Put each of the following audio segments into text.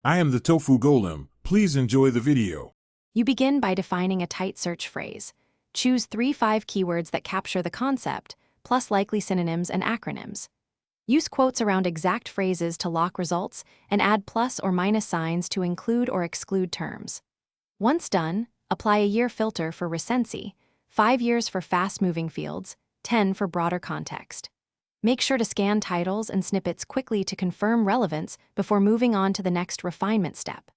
I am the Tofu Golem. Please enjoy the video. You begin by defining a tight search phrase. Choose 3-5 keywords that capture the concept, plus likely synonyms and acronyms. Use quotes around exact phrases to lock results and add plus or minus signs to include or exclude terms. Once done, apply a year filter for recency, 5 years for fast-moving fields, 10 for broader context. Make sure to scan titles and snippets quickly to confirm relevance before moving on to the next refinement step.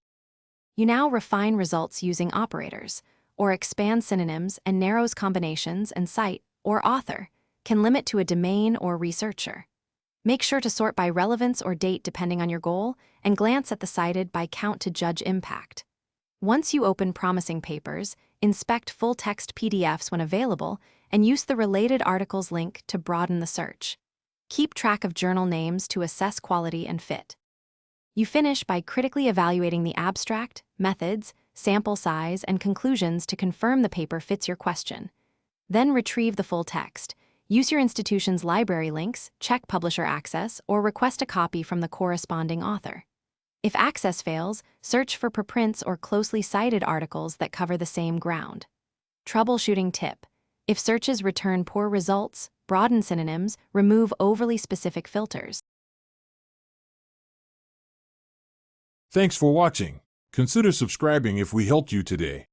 You now refine results using operators, or expand synonyms and narrows combinations and cite, or author, can limit to a domain or researcher. Make sure to sort by relevance or date depending on your goal, and glance at the cited by count to judge impact. Once you open promising papers, inspect full-text PDFs when available, and use the related articles link to broaden the search. Keep track of journal names to assess quality and fit. You finish by critically evaluating the abstract, methods, sample size, and conclusions to confirm the paper fits your question. Then retrieve the full text. Use your institution's library links, check publisher access, or request a copy from the corresponding author. If access fails, search for preprints or closely cited articles that cover the same ground. Troubleshooting tip: if searches return poor results, broaden synonyms, remove overly specific filters. Thanks for watching. Consider subscribing if we helped you today.